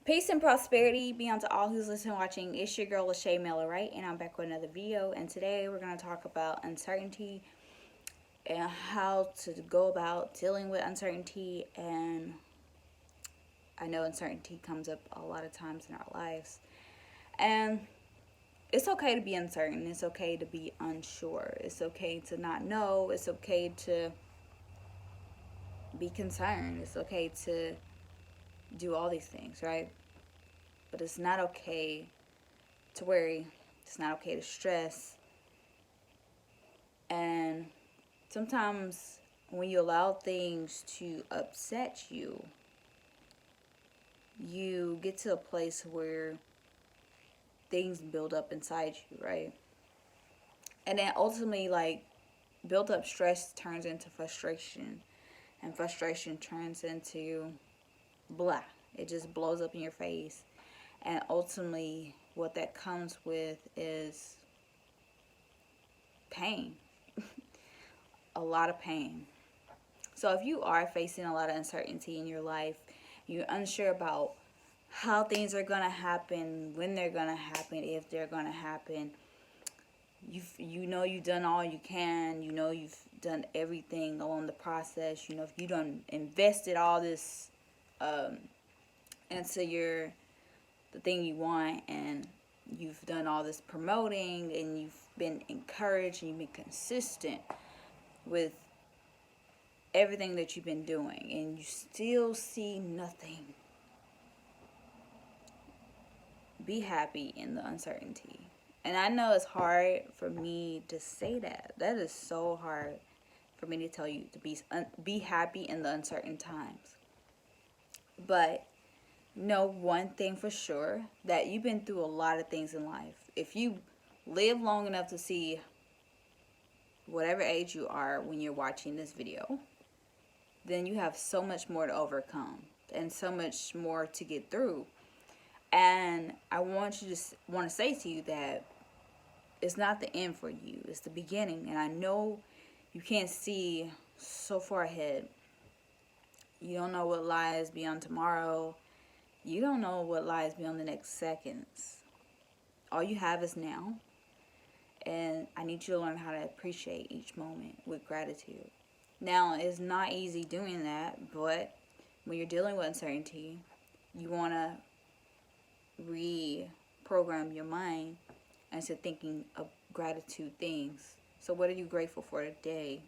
Peace and prosperity be unto all who's listening, watching. It's your girl, Shaeranea, right? And I'm back with another video. And today we're going to talk about uncertainty and how to go about dealing with uncertainty. And I know uncertainty comes up a lot of times in our lives. And it's okay to be uncertain. It's okay to be unsure. It's okay to not know. It's okay to be concerned. It's okay to do all these things, right? But it's not okay to worry. It's not okay to stress. And sometimes when you allow things to upset you, you get to a place where things build up inside you, right? And then ultimately, like, built up stress turns into frustration, and frustration turns into blah. It just blows up in your face. And ultimately, what that comes with is pain, a lot of pain. So if you are facing a lot of uncertainty in your life, you're unsure about how things are going to happen, when they're going to happen, if they're going to happen. You know you've done all you can. You know you've done everything along the process. You know if you done invested all this into the thing you want, and you've done all this promoting, and you've been encouraged, and you've been consistent with everything that you've been doing, and you still see nothing. Be happy in the uncertainty. And I know it's hard for me to say that. That is so hard for me to tell you to be happy in the uncertain times. But know one thing for sure, that you've been through a lot of things in life. If you live long enough to see whatever age you are when you're watching this video, then you have so much more to overcome and so much more to get through. And I want to say to you that it's not the end for you. It's the beginning. And I know you can't see so far ahead. You don't know what lies beyond tomorrow. You don't know what lies beyond the next seconds. All you have is now. And I need you to learn how to appreciate each moment with gratitude. Now, it's not easy doing that, but when you're dealing with uncertainty, you want to reprogram your mind into thinking of gratitude things. So what are you grateful for today?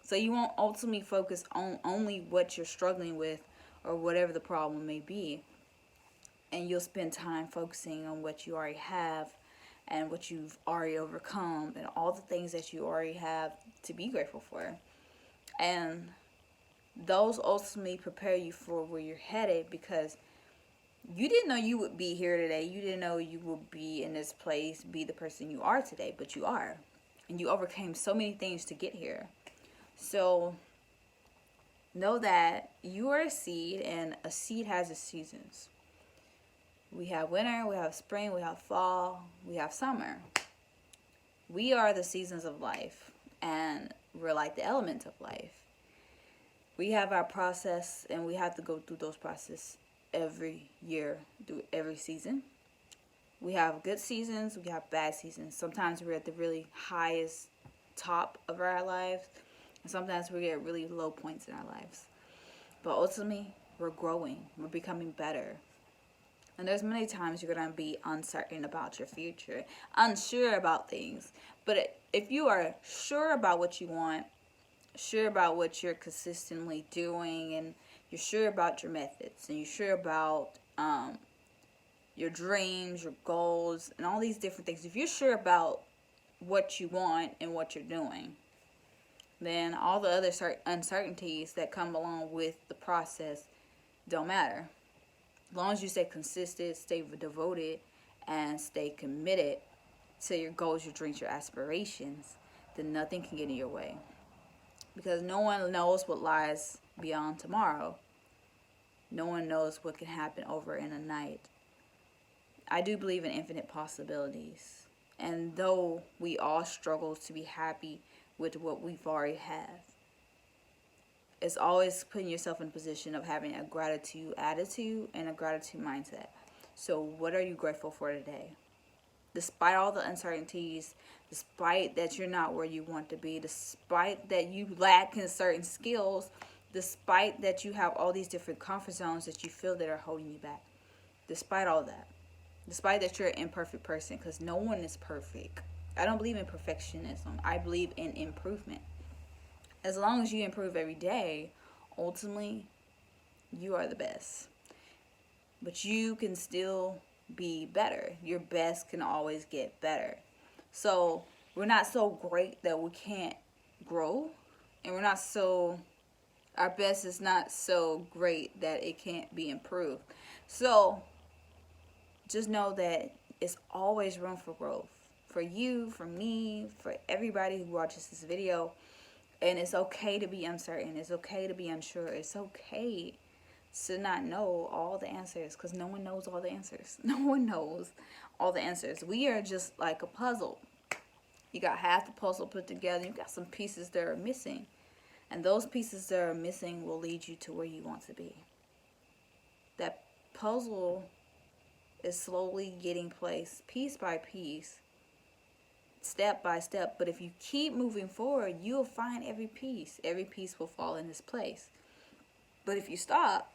So you won't ultimately focus on only what you're struggling with or whatever the problem may be. And you'll spend time focusing on what you already have and what you've already overcome and all the things that you already have to be grateful for. And those ultimately prepare you for where you're headed, because you didn't know you would be here today. You didn't know you would be in this place, be the person you are today, but you are. And you overcame so many things to get here. So know that you are a seed, and a seed has its seasons. We have winter, we have spring, we have fall, we have summer. We are the seasons of life, and we're like the elements of life. We have our process, and we have to go through those processes every year, through every season. We have good seasons, we have bad seasons. Sometimes we're at the really highest top of our lives, and sometimes we get really low points in our lives. But ultimately, we're growing, we're becoming better. And there's many times you're going to be uncertain about your future, unsure about things. But if you are sure about what you want, sure about what you're consistently doing, and you're sure about your methods, and you're sure about your dreams, your goals, and all these different things, if you're sure about what you want and what you're doing, then all the other uncertainties that come along with the process don't matter. As long as you stay consistent, stay devoted, and stay committed to your goals, your dreams, your aspirations, then nothing can get in your way. Because no one knows what lies beyond tomorrow. No one knows what can happen over in a night. I do believe in infinite possibilities. And though we all struggle to be happy with what we've already have, it's always putting yourself in a position of having a gratitude attitude and a gratitude mindset. So what are you grateful for today? Despite all the uncertainties, despite that you're not where you want to be, despite that you lack in certain skills, despite that you have all these different comfort zones that you feel that are holding you back, despite all that, despite that you're an imperfect person, because no one is perfect. I don't believe in perfectionism. I believe in improvement. As long as you improve every day, ultimately, you are the best. But you can still be better. Your best can always get better. So we're not so great that we can't grow, and our best is not so great that it can't be improved. So just know that it's always room for growth. For you, for me, for everybody who watches this video. And it's okay to be uncertain. It's okay to be unsure. It's okay to not know all the answers, because no one knows all the answers. No one knows all the answers. We are just like a puzzle. You got half the puzzle put together. You got some pieces that are missing. And those pieces that are missing will lead you to where you want to be. That puzzle is slowly getting placed piece by piece, step by step. But if you keep moving forward, you'll find every piece. Every piece will fall in its place. But if you stop,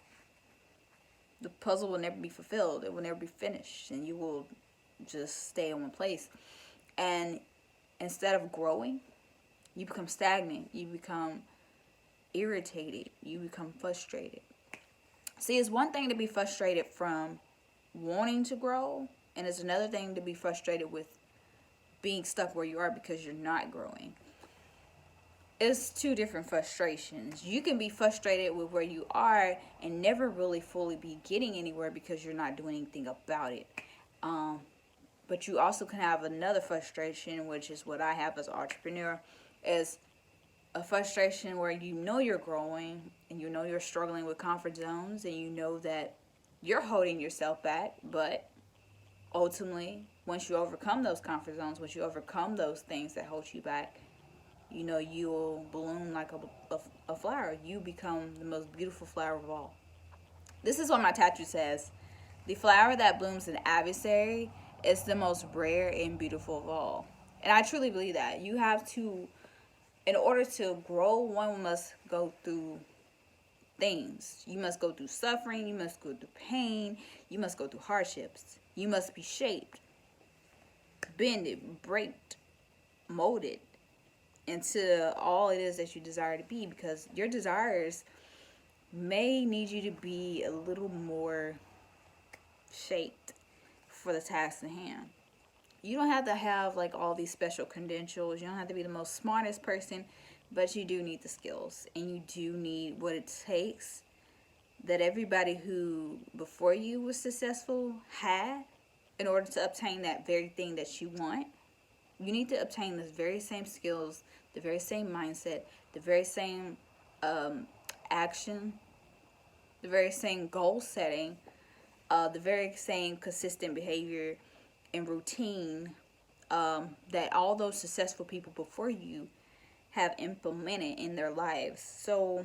the puzzle will never be fulfilled. It will never be finished. And you will just stay in one place. And instead of growing, you become stagnant. You become irritated. You become frustrated. See, it's one thing to be frustrated from wanting to grow, and it's another thing to be frustrated with being stuck where you are because you're not growing. It's two different frustrations. You can be frustrated with where you are and never really fully be getting anywhere because you're not doing anything about it. But you also can have another frustration, which is what I have as an entrepreneur, is a frustration where you know you're growing and you know you're struggling with comfort zones and you know that you're holding yourself back, but ultimately, once you overcome those comfort zones, once you overcome those things that hold you back, you know you'll bloom like a flower. You become the most beautiful flower of all. This is what my tattoo says. The flower that blooms an adversary is the most rare and beautiful of all. And I truly believe that. You have to, in order to grow, one must go through things. You must go through suffering. You must go through pain. You must go through hardships. You must be shaped, bended, breaked, molded into all it is that you desire to be, because your desires may need you to be a little more shaped for the task at hand. You don't have to have like all these special credentials. You don't have to be the most smartest person, but you do need the skills, and you do need what it takes that everybody who before you was successful had in order to obtain that very thing that you want. You need to obtain the very same skills, the very same mindset, the very same action, the very same goal setting, the very same consistent behavior and routine that all those successful people before you have implemented in their lives. So,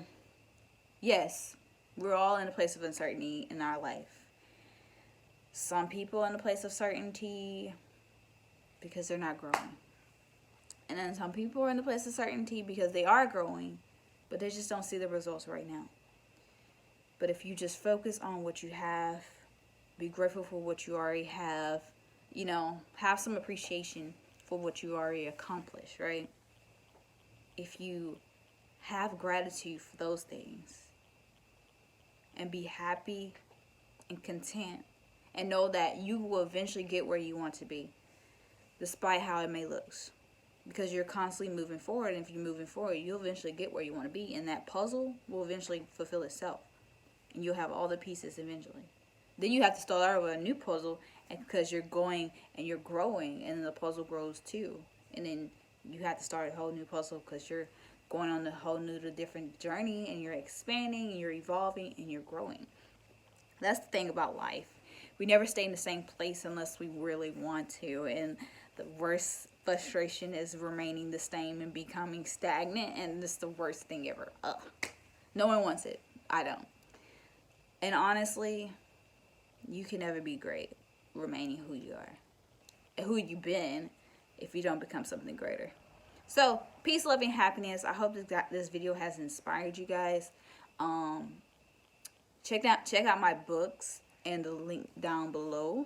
yes, we're all in a place of uncertainty in our life. Some people in a place of certainty because they're not growing. And then some people are in a place of certainty because they are growing, but they just don't see the results right now. But if you just focus on what you have, be grateful for what you already have, you know, have some appreciation for what you already accomplished, right? If you have gratitude for those things and be happy and content and know that you will eventually get where you want to be, despite how it may look, because you're constantly moving forward. And if you're moving forward, you'll eventually get where you want to be, and that puzzle will eventually fulfill itself, and you'll have all the pieces eventually. Then you have to start over a new puzzle, and because you're going and you're growing, and then the puzzle grows too, and then you have to start a whole new puzzle because you're going on a whole new different journey, and you're expanding and you're evolving and you're growing. That's the thing about life. We never stay in the same place unless we really want to, and the worst frustration is remaining the same and becoming stagnant, and it's the worst thing ever. No one wants it. I don't. And honestly, you can never be great remaining who you are, and who you've been, if you don't become something greater. So, peace, love, and happiness. I hope this video has inspired you guys. Um, check out my books and the link down below.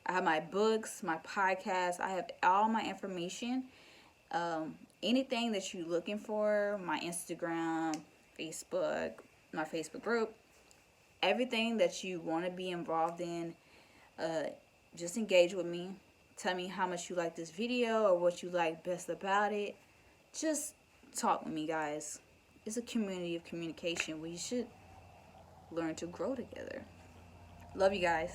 I have my books, my podcast. I have all my information. Anything that you're looking for, my Instagram, Facebook, my Facebook group, everything that you want to be involved in, just engage with me. Tell me how much you like this video or what you like best about it. Just talk with me, guys. It's a community of communication. We should learn to grow together. Love you guys.